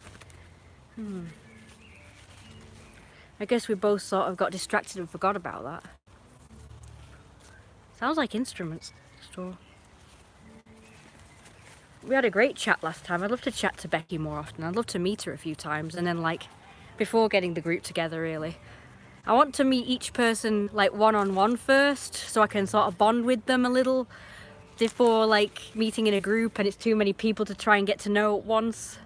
I guess we both sort of got distracted and forgot about that. Sounds like instruments store. We had a great chat last time. I'd love to chat to Becky more often. I'd love to meet her a few times, and then like before getting the group together, really. I want to meet each person like one-on-one first, so I can sort of bond with them a little before like meeting in a group, and it's too many people to try and get to know at once.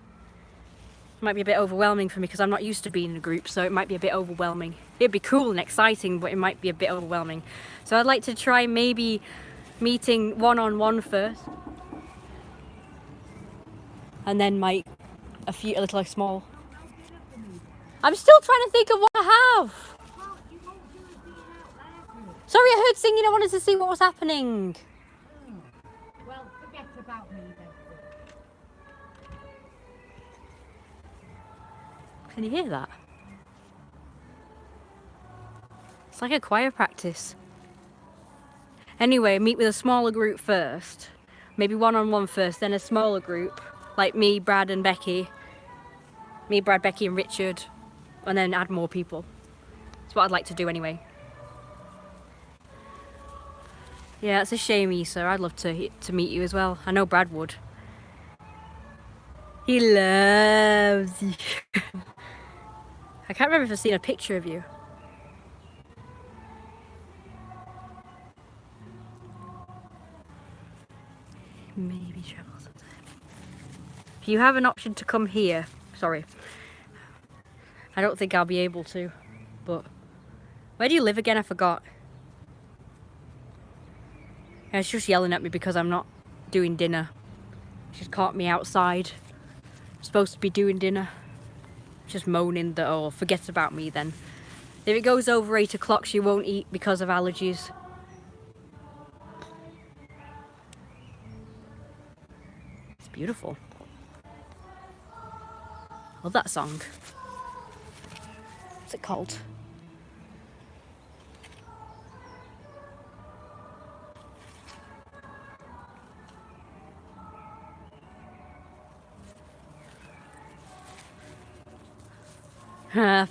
It might be a bit overwhelming for me because I'm not used to being in a group, so it might be a bit overwhelming. It'd be cool and exciting, but it might be a bit overwhelming. So I'd like to try maybe meeting one-on-one first, and then like a little like small. I'm still trying to think of what I have. Sorry, I heard singing. I wanted to see what was happening. Well, forget about me then. Can you hear that? It's like a choir practice. Anyway, meet with a smaller group first. Maybe one-on-one first, then a smaller group. Like me, Brad and Becky. Me, Brad, Becky and Richard. And then add more people. That's what I'd like to do anyway. Yeah, it's a shame, Issa. I'd love to meet you as well. I know Brad would. He loves you. I can't remember if I've seen a picture of you. Maybe travel sometime. If you have an option to come here, sorry. I don't think I'll be able to, but where do you live again? I forgot. It's just yelling at me because I'm not doing dinner. She's caught me outside. I'm supposed to be doing dinner. Just moaning that, oh, forget about me then. If it goes over 8 o'clock, she won't eat because of allergies. It's beautiful. Love that song. What's it called?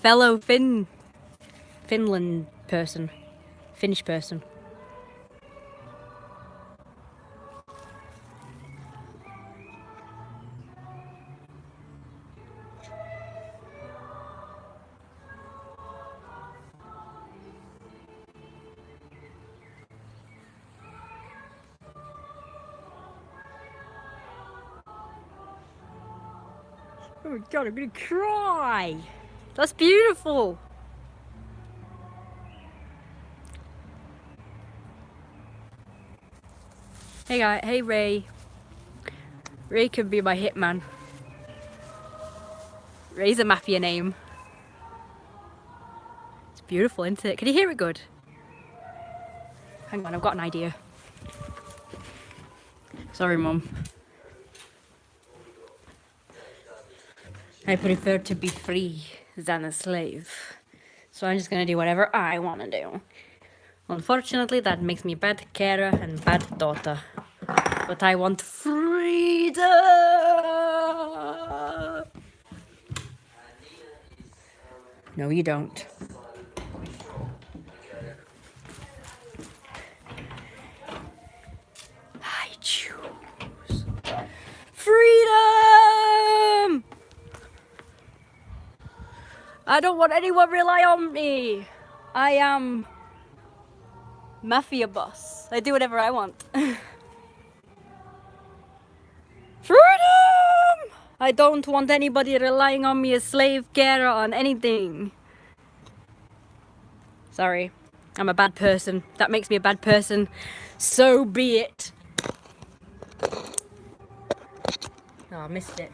Fellow Finnish person. Oh my god, I'm gonna cry! That's beautiful! Hey guy, hey Ray. Ray could be my hitman. Ray's a mafia name. It's beautiful, isn't it? Can you hear it good? Hang on, I've got an idea. Sorry, Mum. I prefer to be free than a slave. So I'm just gonna do whatever I wanna do. Unfortunately, that makes me bad carer and bad daughter. But I want freedom! No, you don't. I choose freedom! I don't want anyone to rely on me. I am mafia boss. I do whatever I want. Freedom! I don't want anybody relying on me as slave carer on anything. Sorry, I'm a bad person. That makes me a bad person. So be it. Oh, I missed it.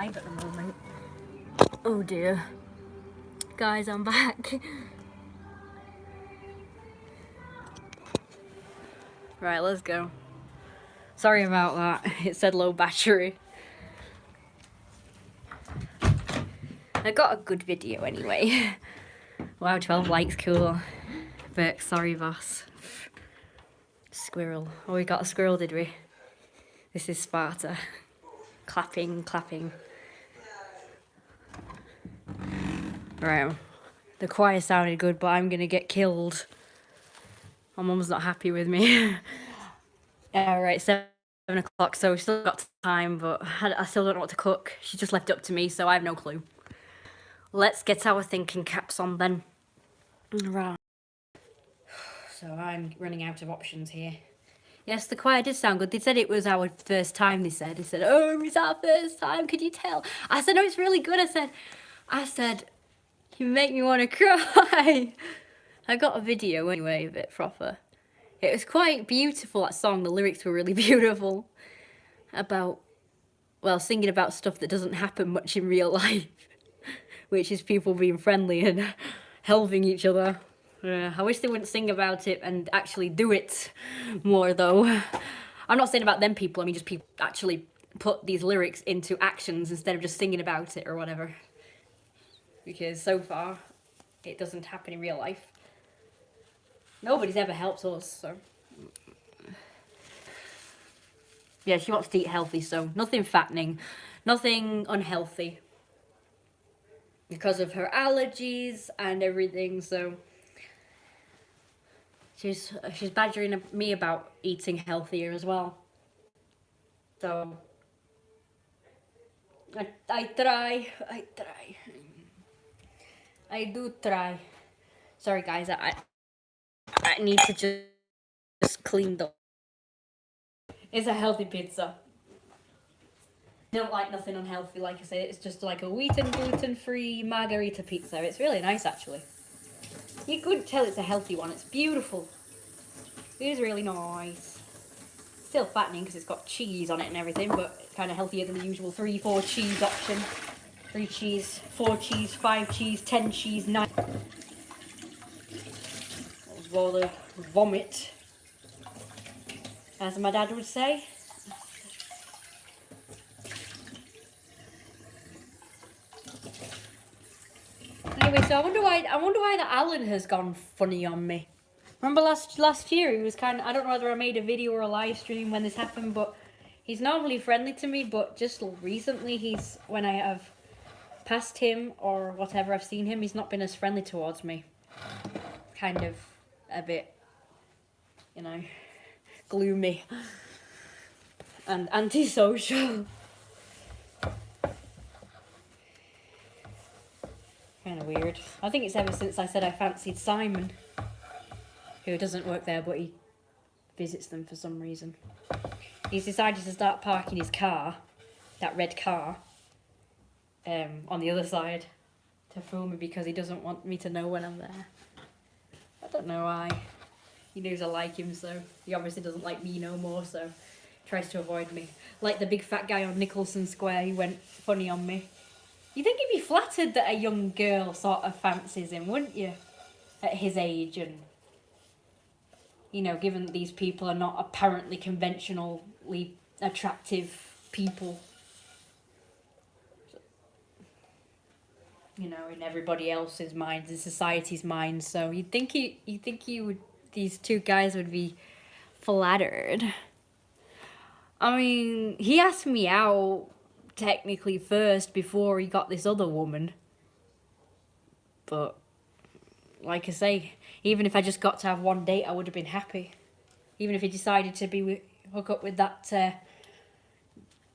live at the moment. Oh dear. Guys, I'm back. Right, let's go. Sorry about that. It said low battery. I got a good video anyway. Wow, 12 likes, cool. But sorry, boss. Squirrel. Oh, we got a squirrel, did we? This is Sparta. Clapping, clapping. Right. The choir sounded good, but I'm gonna get killed. My mum's not happy with me. Right, 7 o'clock, so we've still got time, but I still don't know what to cook. She just left it up to me, so I have no clue. Let's get our thinking caps on then. Right. So I'm running out of options here. Yes, the choir did sound good. They said it was our first time, they said. They said, oh, it's our first time, could you tell? I said, no, it's really good. I said, you make me want to cry. I got a video anyway of it proper. It was quite beautiful, that song. The lyrics were really beautiful. About, well, singing about stuff that doesn't happen much in real life. Which is people being friendly and helping each other. I wish they wouldn't sing about it and actually do it more, though. I'm not saying about them people, I mean just people actually put these lyrics into actions instead of just singing about it or whatever. Because so far, it doesn't happen in real life. Nobody's ever helped us, so... Yeah, she wants to eat healthy, so nothing fattening, nothing unhealthy. Because of her allergies and everything, so... She's badgering me about eating healthier as well. So I try. I do try. Sorry guys, I need to just clean the... It's a healthy pizza. I don't like nothing unhealthy, like I said. It's just like a wheat and gluten-free margarita pizza. It's really nice actually. You couldn't tell it's a healthy one. It's beautiful. It is really nice. Still fattening because it's got cheese on it and everything, but kind of healthier than the usual 3-4 cheese option. 3 cheese, 4 cheese, 5 cheese, 10 cheese, 9. That was rather vomit, as my dad would say. Anyway, so I wonder why the Alan has gone funny on me. Remember last year, he was kind of, I don't know whether I made a video or a live stream when this happened, but he's normally friendly to me, but just recently when I have passed him or whatever, I've seen him, he's not been as friendly towards me. Kind of a bit, you know, gloomy and antisocial. Kind of weird. I think it's ever since I said I fancied Simon, who doesn't work there, but he visits them for some reason. He's decided to start parking his car, that red car, on the other side to fool me because he doesn't want me to know when I'm there. I don't know why. He knows I like him, so he obviously doesn't like me no more, so tries to avoid me. Like the big fat guy on Nicholson Square, he went funny on me. You'd think he'd be flattered that a young girl sort of fancies him, wouldn't you? At his age and... You know, given that these people are not apparently conventionally attractive people. You know, in everybody else's minds, in society's minds. So you'd think these two guys would be flattered. I mean, he asked me out technically first before he got this other woman. But like I say, even if I just got to have one date, I would have been happy. Even if he decided to hook up with that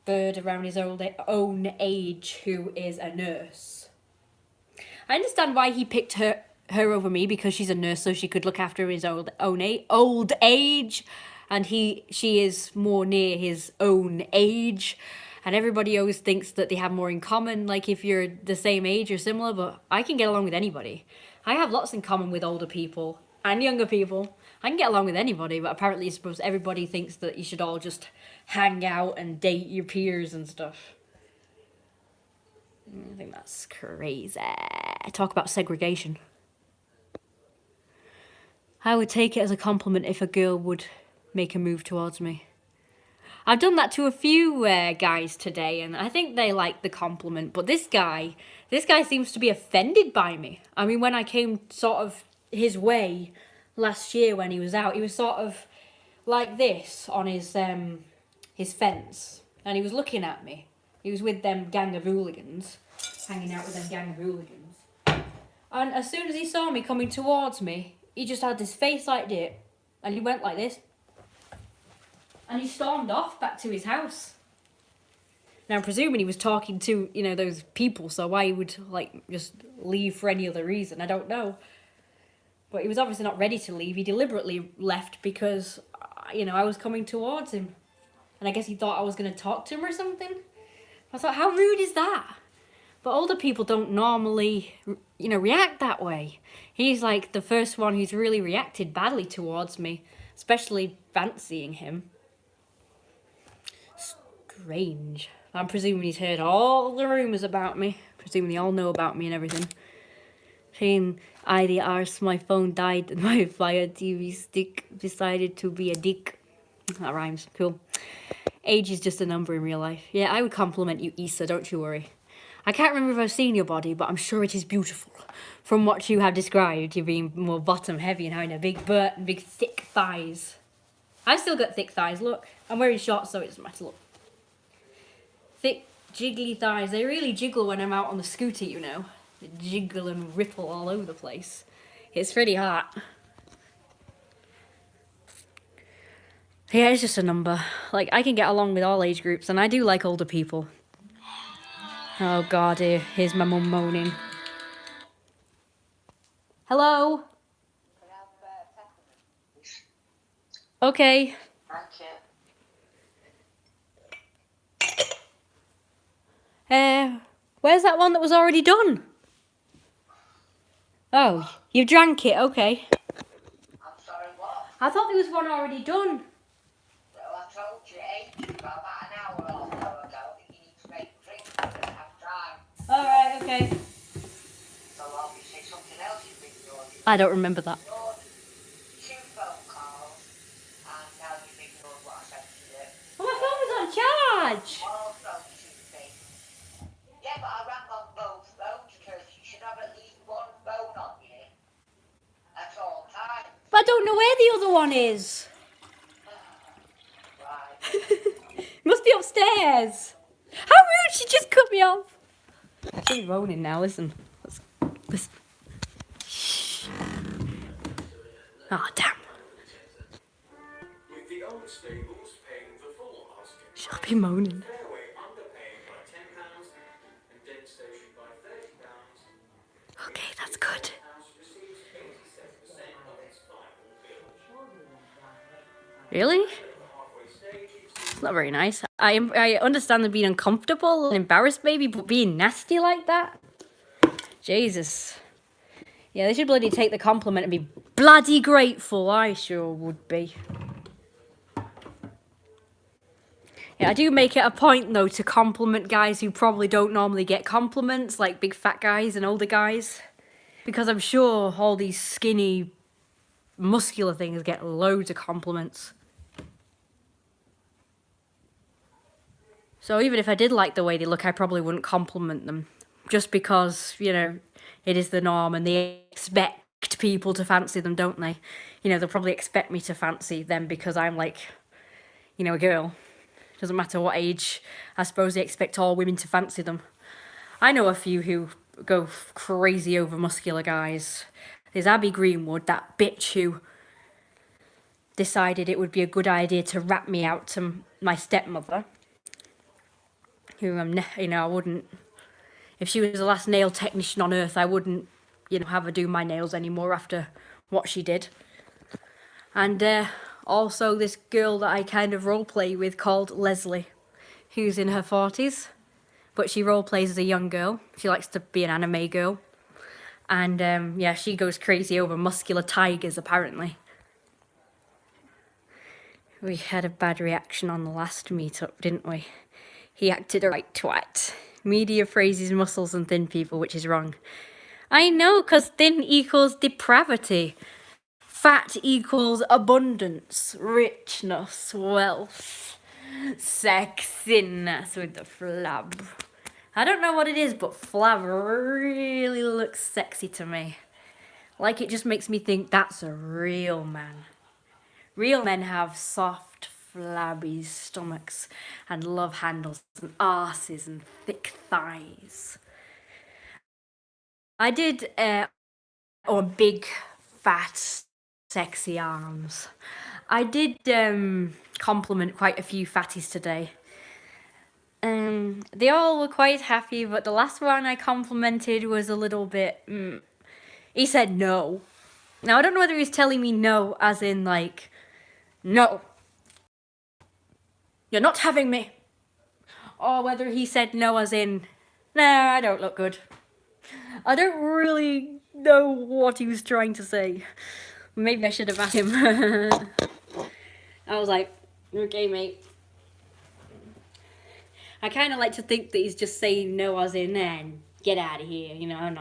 bird around his own age who is a nurse. I understand why he picked her over me, because she's a nurse, so she could look after his old age, and she is more near his own age. And everybody always thinks that they have more in common, like if you're the same age or similar, but I can get along with anybody. I have lots in common with older people and younger people. I can get along with anybody, but apparently I suppose everybody thinks that you should all just hang out and date your peers and stuff. I think that's crazy. Talk about segregation. I would take it as a compliment if a girl would make a move towards me. I've done that to a few guys today, and I think they like the compliment. But this guy seems to be offended by me. I mean, when I came sort of his way last year when he was out, he was sort of like this on his fence, and he was looking at me. He was with them gang of hooligans, hanging out with them gang of hooligans. And as soon as he saw me coming towards me, he just had this face like this, and he went like this. And he stormed off back to his house. Now, I'm presuming he was talking to, you know, those people, so why he would, like, just leave for any other reason, I don't know. But he was obviously not ready to leave. He deliberately left because, you know, I was coming towards him. And I guess he thought I was going to talk to him or something. I thought, how rude is that? But older people don't normally, you know, react that way. He's, like, the first one who's really reacted badly towards me, especially fancying him. Strange. I'm presuming he's heard all the rumours about me. Presuming they all know about me and everything. Saying, I the arse, my phone died and my Fire TV stick decided to be a dick. That rhymes. Cool. Age is just a number in real life. Yeah, I would compliment you, Issa, don't you worry. I can't remember if I've seen your body, but I'm sure it is beautiful. From what you have described, you being more bottom heavy and having a big butt and big thick thighs. I've still got thick thighs, look. I'm wearing shorts, so it doesn't matter, look. Thick, jiggly thighs. They really jiggle when I'm out on the scooter, you know. They jiggle and ripple all over the place. It's pretty hot. Yeah, it's just a number. Like, I can get along with all age groups, and I do like older people. Oh, God, here's my mum moaning. Hello? Okay. Where's that one that was already done? Oh, you drank it, okay. I'm sorry, what? I thought there was one already done. Well, I told you about an hour or so ago that you need to make drinks. I didn't have time. Alright, okay. So obviously something else has been ignored. I don't remember that. Ignored 2 phone calls, and now you've ignored what I said to you. Oh, my phone was on charge! Also, 2 things. Yeah, but I rang on both phones because you should have at least 1 phone on you at all times. But I don't know where the other one is. Right. Must be upstairs. How rude, she just cut me off. She's moaning now, listen. Listen. Shh. Oh, damn. With the old stables paying the full asking She'll be moaning. Fairway underpaying by £10 and Dead Station by £30. Okay, that's good. House receives 87% of its final bill. Really? Halfway stage is It's not very nice. I understand them being uncomfortable and embarrassed maybe, but being nasty like that? Jesus. Yeah, they should bloody take the compliment and be bloody grateful. I sure would be. Yeah, I do make it a point, though, to compliment guys who probably don't normally get compliments, like big fat guys and older guys. Because I'm sure all these skinny, muscular things get loads of compliments. So even if I did like the way they look, I probably wouldn't compliment them. Just because, you know, it is the norm and they expect people to fancy them, don't they? You know, they'll probably expect me to fancy them because I'm like, you know, a girl. Doesn't matter what age. I suppose they expect all women to fancy them. I know a few who go crazy over muscular guys. There's Abby Greenwood, that bitch who decided it would be a good idea to rat me out to my stepmother. Who I wouldn't, if she was the last nail technician on earth, I wouldn't, have her do my nails anymore after what she did. And also this girl that I kind of roleplay with called Leslie, who's in her 40s, but she roleplays as a young girl. She likes to be an anime girl. And yeah, she goes crazy over muscular tigers, apparently. We had a bad reaction on the last meetup, didn't we? He acted a right twat. Media phrases muscles and thin people, which is wrong. I know, because thin equals depravity. Fat equals abundance, richness, wealth, sexiness with the flab. I don't know what it is, but flab really looks sexy to me. Like, it just makes me think that's a real man. Real men have soft, flabby stomachs and love handles and arses and thick thighs. I did, or big, fat, sexy arms. I did compliment quite a few fatties today. They all were quite happy, but the last one I complimented was a little bit... He said no. Now, I don't know whether he's telling me no as in, like, no, you're not having me. Or whether he said no as in, nah, I don't look good. I don't really know what he was trying to say. Maybe I should have asked him. I was like, okay, mate. I kind of like to think that he's just saying no as in, man, get out of here. You know, I'm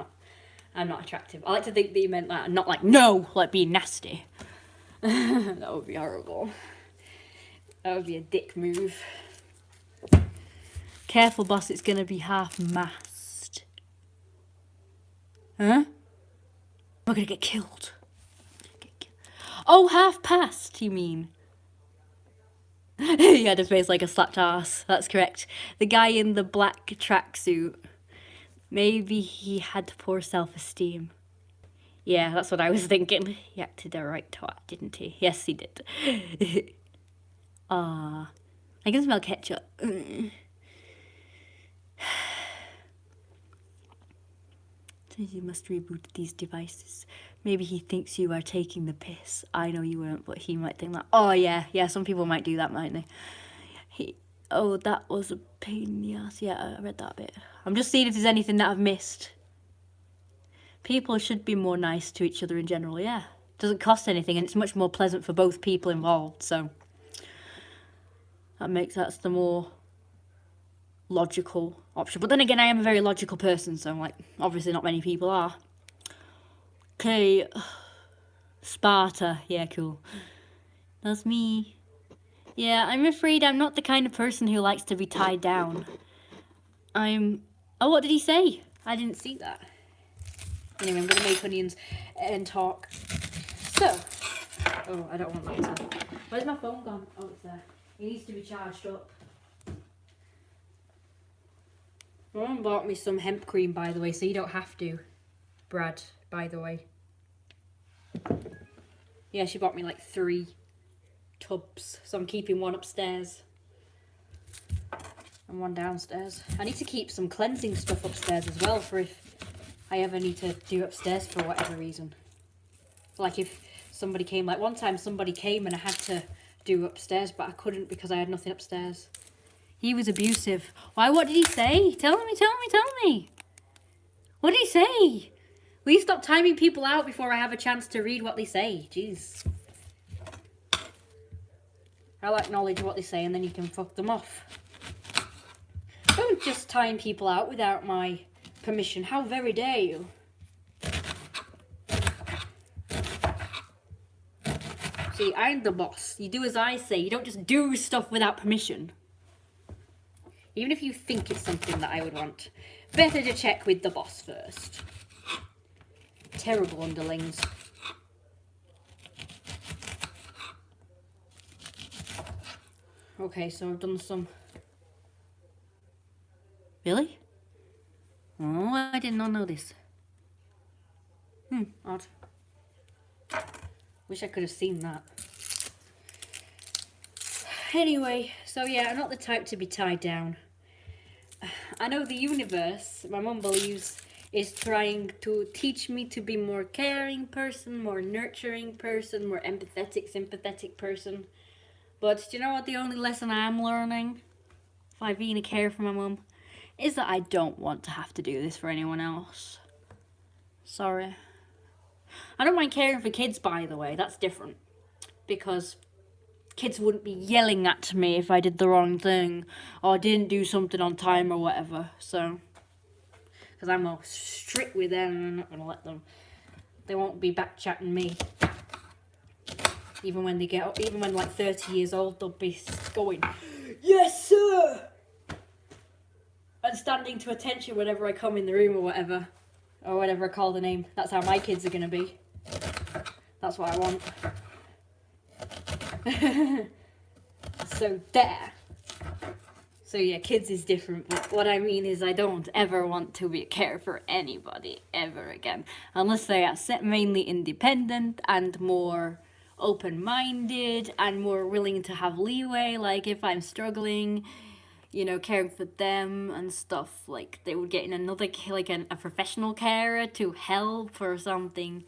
not attractive. I like to think that he meant that, not like no, like being nasty. That would be horrible. That would be a dick move. Careful, boss, it's gonna be half-mast. Huh? We're gonna get killed. Oh, half-past, you mean? He had a face like a slapped ass. That's correct. The guy in the black tracksuit. Maybe he had poor self-esteem. Yeah, that's what I was thinking. He acted a right twat, didn't he? Yes, he did. I can smell ketchup. You must reboot these devices. Maybe he thinks you are taking the piss. I know you weren't, but he might think that. Oh, yeah, some people might do that, mightn't they? Oh, that was a pain in the ass. Yeah, I read that bit. I'm just seeing if there's anything that I've missed. People should be more nice to each other in general, yeah. It doesn't cost anything, and it's much more pleasant for both people involved, so that's the more logical option. But then again, I am a very logical person, so like obviously not many people are. Okay, Sparta, yeah, cool. That's me. Yeah, I'm afraid I'm not the kind of person who likes to be tied down. Oh, what did he say? I didn't see that. Anyway, I'm gonna make onions and talk. So, oh, I don't want that to. Where's my phone gone? Oh, it's there. It needs to be charged up. Mum bought me some hemp cream, by the way, so you don't have to. Brad, by the way. Yeah, she bought me like 3 tubs, so I'm keeping one upstairs and one downstairs. I need to keep some cleansing stuff upstairs as well for if I ever need to do upstairs for whatever reason. Like if somebody came, like one time somebody came and I had to do upstairs, but I couldn't because I had nothing upstairs. He was abusive. Why? What did he say? Tell me. What did he say? Will you stop timing people out before I have a chance to read what they say? Jeez. I'll acknowledge what they say and then you can fuck them off. Don't just time people out without my permission. How very dare you? See, I'm the boss. You do as I say. You don't just do stuff without permission. Even if you think it's something that I would want. Better to check with the boss first. Terrible underlings. Okay, so I've done some... Really? Oh, I did not know this. Odd. Wish I could have seen that. Anyway, so yeah, I'm not the type to be tied down. I know the universe, my mum believes, is trying to teach me to be more caring person, more nurturing person, more empathetic, sympathetic person. But do you know what the only lesson I'm learning by being a carer for my mum is that I don't want to have to do this for anyone else. Sorry. I don't mind caring for kids, by the way. That's different. Because kids wouldn't be yelling at me if I did the wrong thing or didn't do something on time or whatever. So, because I'm more strict with them, I'm not going to let them. They won't be back chatting me. Even when like 30 years old, they'll be going, yes sir! And standing to attention whenever I come in the room or whatever. Or whatever I call the name. That's how my kids are going to be. That's what I want. So there. So yeah, kids is different, but what I mean is I don't ever want to care for anybody ever again. Unless they are mainly independent and more open-minded and more willing to have leeway. Like if I'm struggling, you know, caring for them and stuff, like they would get in another, like a professional carer to help or something.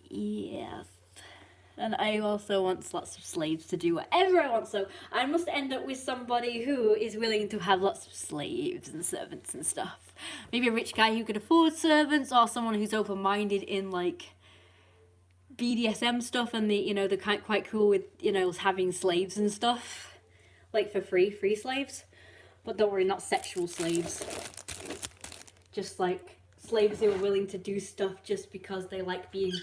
Yes. And I also want lots of slaves to do whatever I want, so I must end up with somebody who is willing to have lots of slaves and servants and stuff. Maybe a rich guy who could afford servants, or someone who's open-minded in like BDSM stuff, and they're quite cool with, having slaves and stuff, like for free slaves. But don't worry, not sexual slaves. Just like slaves who are willing to do stuff just because they like being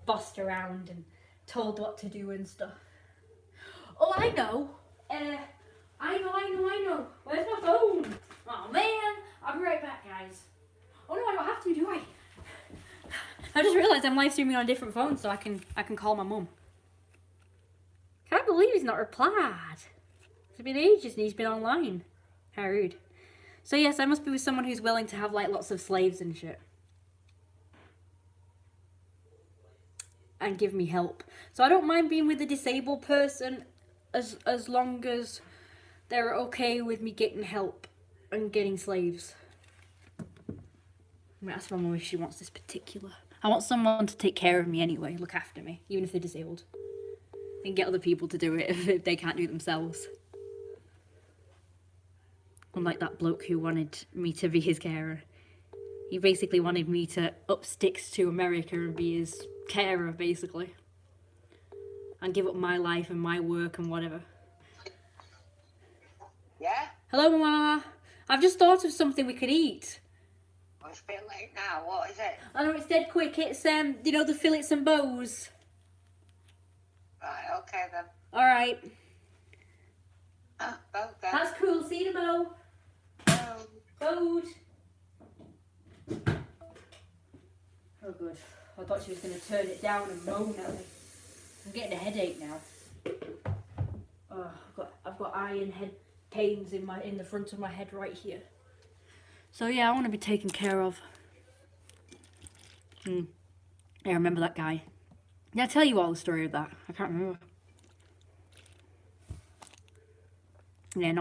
bossed around and told what to do and stuff. Oh, I know. I know. Where's my phone? Oh man, I'll be right back, guys. Oh no, I don't have to, do I? I just realised I'm live streaming on a different phone, so I can call my mum. Can't believe he's not replied. It's been ages and he's been online. How rude. So yes, I must be with someone who's willing to have like lots of slaves and shit. And give me help. So I don't mind being with a disabled person as long as they're okay with me getting help and getting slaves. I'm gonna ask my mum if she wants this particular. I want someone to take care of me anyway, look after me, even if they're disabled. And get other people to do it if they can't do it themselves. Unlike that bloke who wanted me to be his carer. He basically wanted me to up sticks to America and be his carer, basically. And give up my life and my work and whatever. Yeah? Hello, Mama. I've just thought of something we could eat. Well, it's a bit late now. What is it? I know it's dead quick. It's, the fillets and bows. Right, okay then. Alright. Both then. That's cool. See you in a bow. Bowed. Oh, good. I thought she was going to turn it down and moan at me. I'm getting a headache now. Oh, I've got iron head pains in the front of my head right here. So yeah, I want to be taken care of. Yeah, I remember that guy. Did I tell you all the story of that? I can't remember. Yeah, no.